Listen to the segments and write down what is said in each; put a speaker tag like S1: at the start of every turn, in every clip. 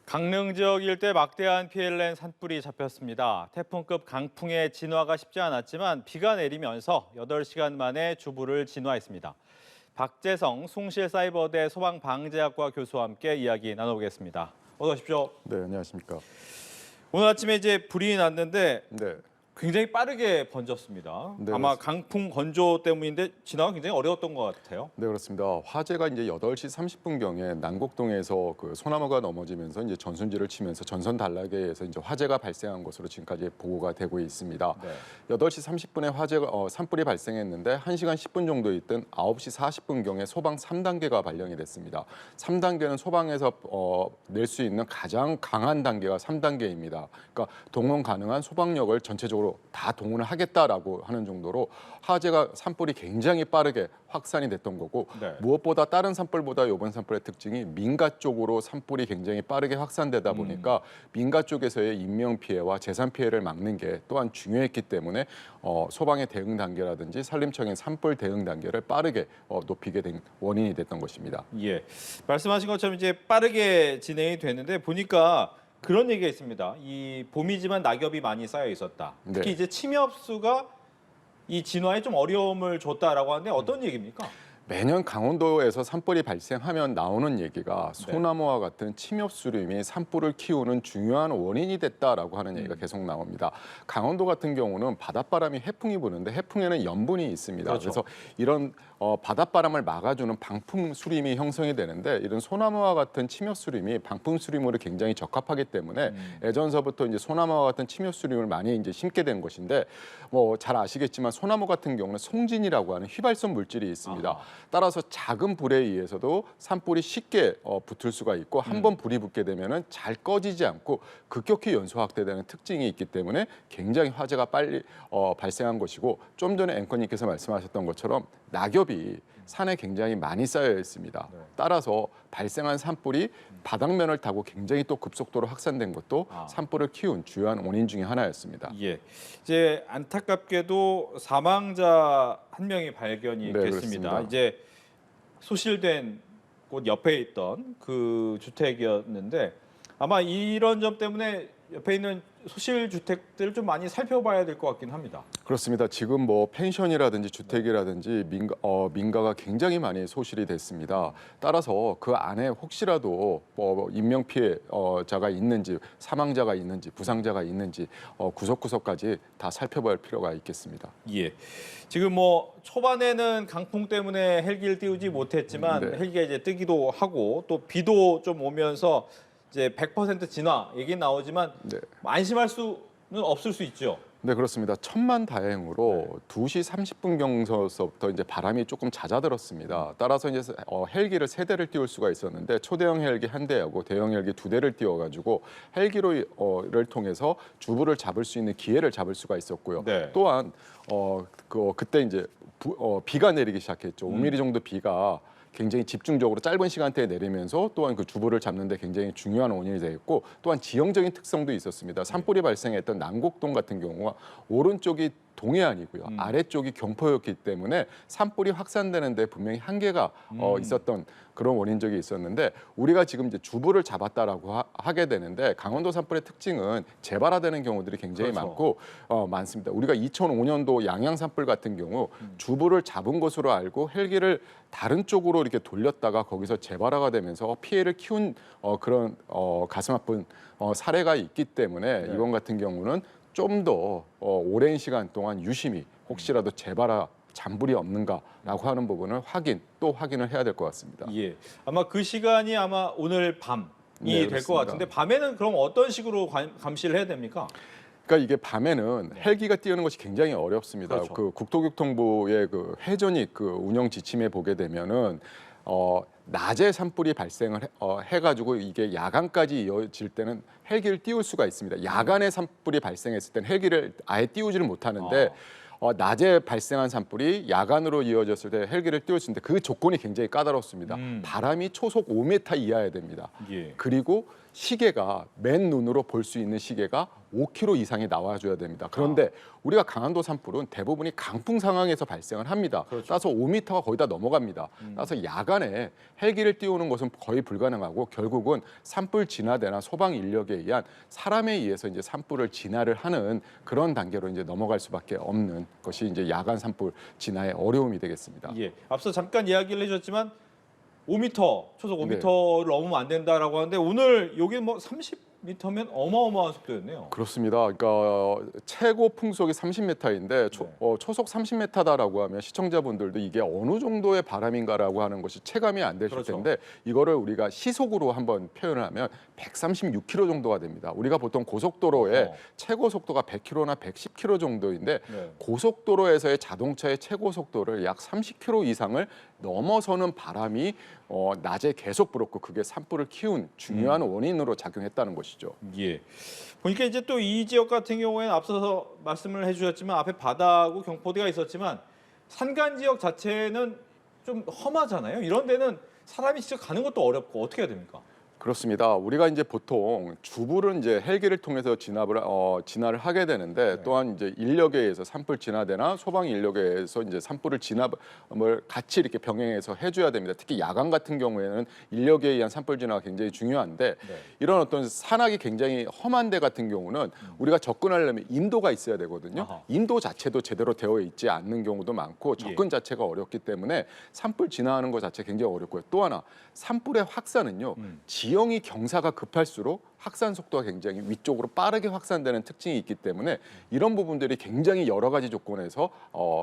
S1: 강릉 지역 일대 막대한 피해를 낸 산불이 잡혔습니다. 태풍급 강풍의 진화가 쉽지 않았지만 비가 내리면서 8시간 만에 주부를 진화했습니다. 박재성 숭실사이버대 소방방재학과 교수와 함께 이야기 나눠보겠습니다. 어서 오십시오.
S2: 네, 안녕하십니까.
S1: 오늘 아침에 이제 불이 났는데
S2: 네,
S1: 굉장히 빠르게 번졌습니다.
S2: 네,
S1: 아마
S2: 그렇습니다.
S1: 강풍 건조 때문인데 진화가 굉장히 어려웠던 것 같아요.
S2: 네, 그렇습니다. 화재가 이제 8시 30분경에 남곡동에서 그 소나무가 넘어지면서 이제 전순지를 치면서 전선 단락에서 이제 화재가 발생한 것으로 지금까지 보고가 되고 있습니다.
S1: 네.
S2: 8시 30분에 산불이 발생했는데 1시간 10분 정도 있던 9시 40분경에 소방 3단계가 발령이 됐습니다. 3단계는 소방에서 낼 수 있는 가장 강한 단계가 3단계입니다. 그러니까 동원 가능한 소방력을 전체적으로 다 동원을 하겠다라고 하는 정도로 화재가 산불이 굉장히 빠르게 확산이 됐던 거고
S1: 네.
S2: 무엇보다 다른 산불보다 이번 산불의 특징이 민가 쪽으로 산불이 굉장히 빠르게 확산되다 보니까 민가 쪽에서의 인명 피해와 재산 피해를 막는 게 또한 중요했기 때문에 소방의 대응 단계라든지 산림청의 산불 대응 단계를 빠르게 높이게 된 원인이 됐던 것입니다.
S1: 예, 말씀하신 것처럼 이제 빠르게 진행이 됐는데 보니까 그런 얘기가 있습니다. 이 봄이지만 낙엽이 많이 쌓여 있었다. 특히
S2: 네.
S1: 이제 침엽수가 이 진화에 좀 어려움을 줬다라고 하는데 어떤 얘기입니까?
S2: 매년 강원도에서 산불이 발생하면 나오는 얘기가
S1: 네.
S2: 소나무와 같은 침엽수림이 산불을 키우는 중요한 원인이 됐다라고 하는 얘기가 계속 나옵니다. 강원도 같은 경우는 바닷바람이 해풍이 부는데 해풍에는 염분이 있습니다.
S1: 그렇죠.
S2: 그래서 이런 바닷바람을 막아주는 방풍수림이 형성이 되는데 이런 소나무와 같은 침엽수림이 방풍수림으로 굉장히 적합하기 때문에 예전서부터 이제 소나무와 같은 침엽수림을 많이 이제 심게 된 것인데 뭐 잘 아시겠지만 소나무 같은 경우는 송진이라고 하는 휘발성 물질이 있습니다.
S1: 아하.
S2: 따라서 작은 불에 의해서도 산불이 쉽게 붙을 수가 있고 한 번 불이 붙게 되면은 잘 꺼지지 않고 급격히 연소 확대되는 특징이 있기 때문에 굉장히 화재가 빨리 발생한 것이고 좀 전에 앵커님께서 말씀하셨던 것처럼 낙엽이 산에 굉장히 많이 쌓여 있습니다.
S1: 네.
S2: 따라서 발생한 산불이 바닥면을 타고 굉장히 또 급속도로 확산된 것도 산불을 키운 주요한 원인 중에 하나였습니다.
S1: 예, 이제 안타깝게도 사망자 한 명이 발견이
S2: 네,
S1: 됐습니다.
S2: 그렇습니다.
S1: 이제 소실된 곳 옆에 있던 그 주택이었는데 아마 이런 점 때문에 옆에 있는 소실 주택들을 좀 많이 살펴봐야 될 것 같긴 합니다.
S2: 그렇습니다. 지금 뭐 펜션이라든지 주택이라든지 민가가 굉장히 많이 소실이 됐습니다. 따라서 그 안에 혹시라도 인명 피해자가 있는지, 사망자가 있는지, 부상자가 있는지 구석구석까지 다 살펴볼 필요가 있겠습니다.
S1: 예. 지금 뭐 초반에는 강풍 때문에 헬기를 띄우지 못했지만
S2: 네.
S1: 헬기가 이제 뜨기도 하고 또 비도 좀 오면서 이제 100% 진화 얘기는 나오지만
S2: 네.
S1: 안심할 수는 없을 수 있죠.
S2: 네, 그렇습니다. 천만다행으로 2시 30분 경서부터 이제 바람이 조금 잦아들었습니다. 따라서 이제 헬기를 3대를 띄울 수가 있었는데 초대형 헬기 1대하고 대형 헬기 2대를 띄워가지고 헬기를 통해서 주부를 잡을 수 있는 기회를 잡을 수가 있었고요.
S1: 네.
S2: 또한 그때 이제 비가 내리기 시작했죠. 5mm 정도 비가 굉장히 집중적으로 짧은 시간대에 내리면서 또한 그 주부를 잡는 데 굉장히 중요한 원인이 되었고 또한 지형적인 특성도 있었습니다. 산불이 발생했던 남곡동 같은 경우가 오른쪽이 동해안이고요. 아래쪽이 경포였기 때문에 산불이 확산되는 데 분명히 한계가 있었던 그런 원인적이 있었는데 우리가 지금 이제 주부를 잡았다라고 하게 되는데 강원도 산불의 특징은 재발화되는 경우들이 굉장히
S1: 그렇죠.
S2: 많습니다. 우리가 2005년도 양양 산불 같은 경우 주부를 잡은 것으로 알고 헬기를 다른 쪽으로 이렇게 돌렸다가 거기서 재발화가 되면서 피해를 키운 그런 가슴 아픈 사례가 있기 때문에
S1: 네.
S2: 이번 같은 경우는 좀 더 오랜 시간 동안 유심히 혹시라도 재발화 잔불이 없는가라고 하는 부분을 확인을 해야 될 것 같습니다.
S1: 예. 아마 그 시간이 아마 오늘 밤이
S2: 네,
S1: 될 것
S2: 그렇습니다.
S1: 같은데 밤에는 그럼 어떤 식으로 감시를 해야 됩니까?
S2: 그러니까 이게 밤에는 헬기가 띄우는 것이 굉장히 어렵습니다.
S1: 그렇죠.
S2: 그 국토교통부의 그 해전익 그 운영 지침에 보게 되면은 낮에 산불이 발생을 해가지고 이게 야간까지 이어질 때는 헬기를 띄울 수가 있습니다. 야간에 산불이 발생했을 때는 헬기를 아예 띄우지를 못하는데 낮에 발생한 산불이 야간으로 이어졌을 때 헬기를 띄울 수 있는데 그 조건이 굉장히 까다롭습니다. 바람이 초속 5m 이하여야 됩니다.
S1: 예.
S2: 그리고 시계가 맨 눈으로 볼 수 있는 시계가 5km 이상이 나와줘야 됩니다. 그런데 우리가 강원도 산불은 대부분이 강풍 상황에서 발생을 합니다.
S1: 그렇죠.
S2: 따라서 5m가 거의 다 넘어갑니다. 따라서 야간에 헬기를 띄우는 것은 거의 불가능하고 결국은 산불 진화대나 소방 인력에 의한 사람에 의해서 이제 산불을 진화를 하는 그런 단계로 이제 넘어갈 수밖에 없는 것이 이제 야간 산불 진화의 어려움이 되겠습니다.
S1: 예. 앞서 잠깐 이야기를 해주셨지만 5m, 초속
S2: 네.
S1: 5m를 넘으면 안 된다라고 하는데 오늘 여기 뭐 30m면 어마어마한 속도였네요.
S2: 그렇습니다. 그러니까 최고 풍속이 30m인데 초속 30m다라고 하면 시청자분들도 이게 어느 정도의 바람인가라고 하는 것이 체감이 안 되실
S1: 그렇죠.
S2: 텐데 이거를 우리가 시속으로 한번 표현을 하면 136km 정도가 됩니다. 우리가 보통 고속도로의 최고 속도가 100km나 110km 정도인데
S1: 네.
S2: 고속도로에서의 자동차의 최고 속도를 약 30km 이상을 넘어서는 바람이 낮에 계속 불었고 그게 산불을 키운 중요한 원인으로 작용했다는 것이죠.
S1: 예. 보니까 이제 또 이 지역 같은 경우에는 앞서서 말씀을 해주셨지만 앞에 바다하고 경포대가 있었지만 산간 지역 자체는 좀 험하잖아요. 이런 데는 사람이 직접 가는 것도 어렵고 어떻게 해야 됩니까?
S2: 그렇습니다. 우리가 이제 보통 주부를 이제 헬기를 통해서 진화를 하게 되는데
S1: 네.
S2: 또한 이제 인력에 의해서 산불 진화대나 소방 인력에 의해서 이제 산불을 진화를 같이 이렇게 병행해서 해줘야 됩니다. 특히 야간 같은 경우에는 인력에 의한 산불 진화가 굉장히 중요한데
S1: 네.
S2: 이런 어떤 산악이 굉장히 험한 데 같은 경우는 우리가 접근하려면 인도가 있어야 되거든요.
S1: 아하.
S2: 인도 자체도 제대로 되어 있지 않는 경우도 많고 접근 자체가 어렵기 때문에 산불 진화하는 것 자체 굉장히 어렵고요. 또 하나 산불의 확산은요. 지형이 경사가 급할수록 확산 속도가 굉장히 위쪽으로 빠르게 확산되는 특징이 있기 때문에 이런 부분들이 굉장히 여러 가지 조건에서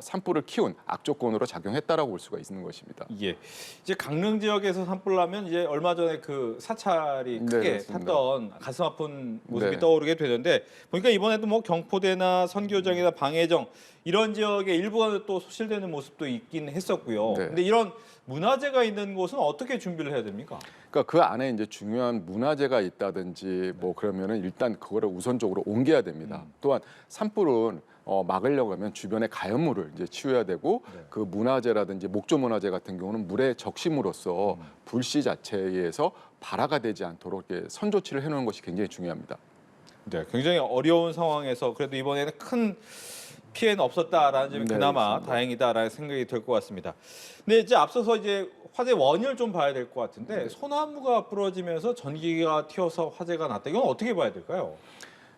S2: 산불을 키운 악조건으로 작용했다라고 볼 수가 있는 것입니다.
S1: 예. 이제 강릉 지역에서 산불 나면 이제 얼마 전에 그 사찰이
S2: 네,
S1: 크게
S2: 그렇습니다.
S1: 탔던 가슴 아픈 모습이
S2: 네.
S1: 떠오르게 되는데 보니까 이번에도 뭐 경포대나 선교정이나 방해정 이런 지역의 일부가 또 소실되는 모습도 있긴 했었고요.
S2: 네.
S1: 근데 이런 문화재가 있는 곳은 어떻게 준비를 해야 됩니까?
S2: 그러니까 그 안에 이제 중요한 문화재가 있다든지 뭐 그러면은 일단 그거를 우선적으로 옮겨야 됩니다. 또한 산불은 막으려고 하면 주변에 가연물을 이제 치워야 되고
S1: 네.
S2: 그 문화재라든지 목조 문화재 같은 경우는 물에 적심으로써 불씨 자체에 의해서 발화가 되지 않도록 이렇게 선조치를 해놓는 것이 굉장히 중요합니다.
S1: 네, 굉장히 어려운 상황에서 그래도 이번에는 큰 피해는 없었다라는 점이
S2: 네,
S1: 그나마
S2: 그렇습니다.
S1: 다행이다라는 생각이 들 것 같습니다. 근데 이제 앞서서 이제 화재 원인을 좀 봐야 될 것 같은데 소나무가 부러지면서 전기가 튀어서 화재가 났다. 이건 어떻게 봐야 될까요?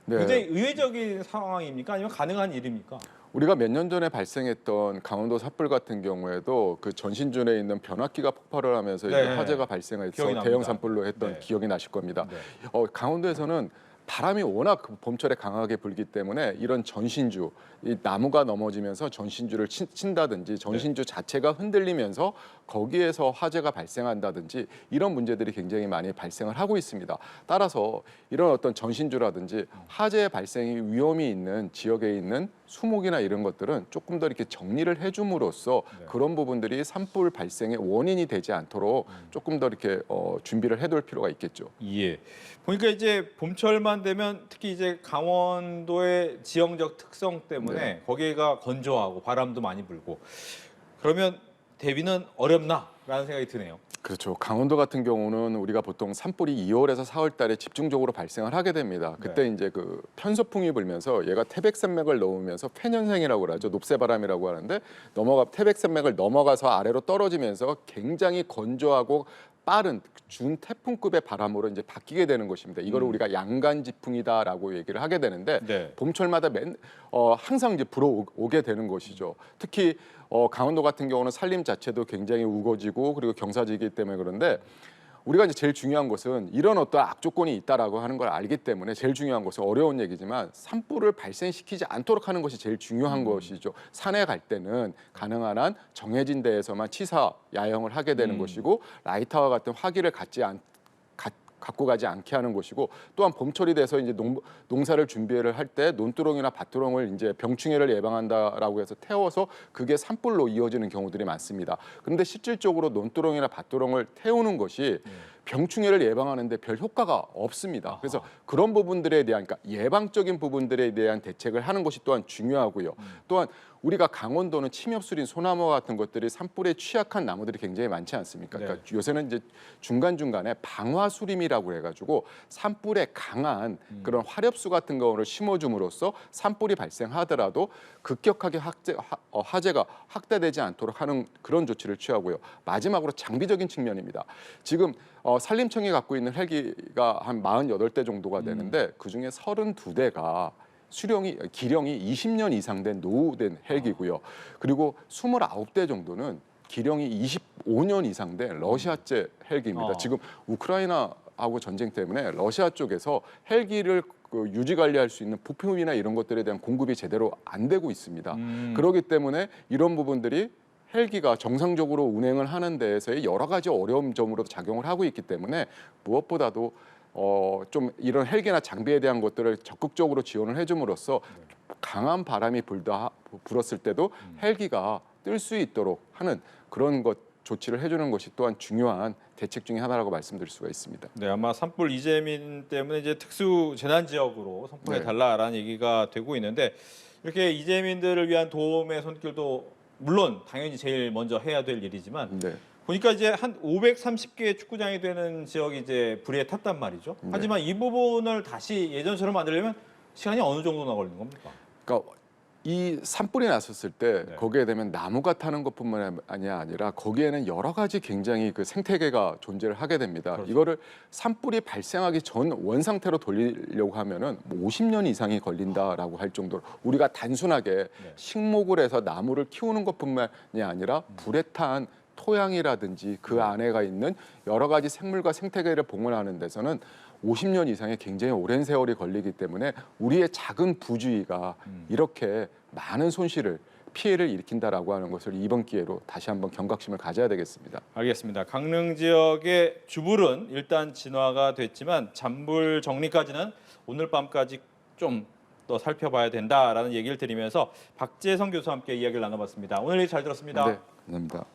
S2: 네.
S1: 굉장히 의외적인 상황입니까? 아니면 가능한 일입니까?
S2: 우리가 몇 년 전에 발생했던 강원도 삿불 같은 경우에도 그 전신준에 있는 변압기가 폭발을 하면서 이제
S1: 네.
S2: 화재가 발생해서
S1: 기억이 납니다.
S2: 대형 산불로 했던
S1: 네.
S2: 기억이 나실 겁니다.
S1: 네.
S2: 강원도에서는 바람이 워낙 봄철에 강하게 불기 때문에 이런 전신주, 이 나무가 넘어지면서 전신주를 친다든지 전신주 자체가 흔들리면서 거기에서 화재가 발생한다든지 이런 문제들이 굉장히 많이 발생을 하고 있습니다. 따라서 이런 어떤 전신주라든지 화재 발생이 위험이 있는 지역에 있는 수목이나 이런 것들은 조금 더 이렇게 정리를 해줌으로써
S1: 네.
S2: 그런 부분들이 산불 발생의 원인이 되지 않도록 조금 더 이렇게 준비를 해둘 필요가 있겠죠.
S1: 예. 보니까 이제 봄철만 되면 특히 이제 강원도의 지형적 특성 때문에 거기가 건조하고 바람도 많이 불고 그러면 대비는 어렵나라는 생각이 드네요.
S2: 그렇죠. 강원도 같은 경우는 우리가 보통 산불이 2월에서 4월 달에 집중적으로 발생을 하게 됩니다. 그때 이제 그 편서풍이 불면서 얘가 태백산맥을 넘으면서 폐년생이라고 그러죠. 높새바람이라고 하는데 태백산맥을 넘어가서 아래로 떨어지면서 굉장히 건조하고 빠른 준 태풍급의 바람으로 이제 바뀌게 되는 것입니다. 이거를 우리가 양간지풍이다라고 얘기를 하게 되는데
S1: 네.
S2: 봄철마다 항상 이제 불어오게 되는 것이죠. 특히 강원도 같은 경우는 산림 자체도 굉장히 우거지고 그리고 경사지기 때문에 그런데 우리가 이제 제일 중요한 것은 이런 어떤 악조건이 있다라고 하는 걸 알기 때문에 제일 중요한 것은 어려운 얘기지만 산불을 발생시키지 않도록 하는 것이 제일 중요한 것이죠. 산에 갈 때는 가능한 한 정해진 데에서만 치사 야영을 하게 되는 것이고 라이터와 같은 화기를 갖고 가지 않게 하는 것이고 또한 봄철이 돼서 이제 농사를 준비를 할 때 논두렁이나 밭두렁을 이제 병충해를 예방한다라고 해서 태워서 그게 산불로 이어지는 경우들이 많습니다. 그런데 실질적으로 논두렁이나 밭두렁을 태우는 것이 병충해를 예방하는데 별 효과가 없습니다. 그래서 그런 부분들에 대한 그러니까 예방적인 부분들에 대한 대책을 하는 것이 또한 중요하고요. 또한 우리가 강원도는 침엽수린, 소나무와 같은 것들이 산불에 취약한 나무들이 굉장히 많지 않습니까? 그러니까 요새는 이제 중간중간에 방화수림이라고 해가지고 산불에 강한 그런 화렵수 같은 거를 심어줌으로써 산불이 발생하더라도 급격하게 화재가 확대되지 않도록 하는 그런 조치를 취하고요. 마지막으로 장비적인 측면입니다. 지금 산림청이 갖고 있는 헬기가 한 48대 정도가 되는데 그중에 32대가 기령이 20년 이상 된 노후된 헬기고요. 그리고 29대 정도는 기령이 25년 이상 된 러시아제 헬기입니다. 지금 우크라이나하고 전쟁 때문에 러시아 쪽에서 헬기를 유지 관리할 수 있는 부품이나 이런 것들에 대한 공급이 제대로 안 되고 있습니다. 그렇기 때문에 이런 부분들이 헬기가 정상적으로 운행을 하는 데에서의 여러 가지 어려움 점으로 작용을 하고 있기 때문에 무엇보다도 좀 이런 헬기나 장비에 대한 것들을 적극적으로 지원을 해줌으로써 강한 바람이 불었을 때도 헬기가 뜰 수 있도록 하는 그런 조치를 해주는 것이 또한 중요한 대책 중에 하나라고 말씀드릴 수가 있습니다.
S1: 네, 아마 산불 이재민 때문에 이제 특수 재난 지역으로 선포해
S2: 네.
S1: 달라라는 얘기가 되고 있는데 이렇게 이재민들을 위한 도움의 손길도 물론 당연히 제일 먼저 해야 될 일이지만
S2: 네.
S1: 보니까 이제 한 530개의 축구장이 되는 지역이 이제 불에 탔단 말이죠.
S2: 네.
S1: 하지만 이 부분을 다시 예전처럼 만들려면 시간이 어느 정도나 걸리는 겁니까?
S2: 그러니까 이 산불이 났었을 때
S1: 네.
S2: 거기에 되면 나무가 타는 것뿐만 아니라 거기에는 여러 가지 굉장히 그 생태계가 존재를 하게 됩니다.
S1: 그렇죠.
S2: 이거를 산불이 발생하기 전 원 상태로 돌리려고 하면은 뭐 50년 이상이 걸린다라고 할 정도로 우리가 단순하게 식목을 해서 나무를 키우는 것뿐만이 아니라 불에 탄 토양이라든지 그 안에가 있는 여러 가지 생물과 생태계를 봉헌하는 데서는 50년 이상의 굉장히 오랜 세월이 걸리기 때문에 우리의 작은 부주의가 이렇게 많은 피해를 일으킨다라고 하는 것을 이번 기회로 다시 한번 경각심을 가져야 되겠습니다.
S1: 알겠습니다. 강릉 지역의 주불은 일단 진화가 됐지만 잔불 정리까지는 오늘 밤까지 좀 더 살펴봐야 된다라는 얘기를 드리면서 박재성 교수와 함께 이야기를 나눠봤습니다. 오늘 얘기 잘 들었습니다.
S2: 네, 감사합니다.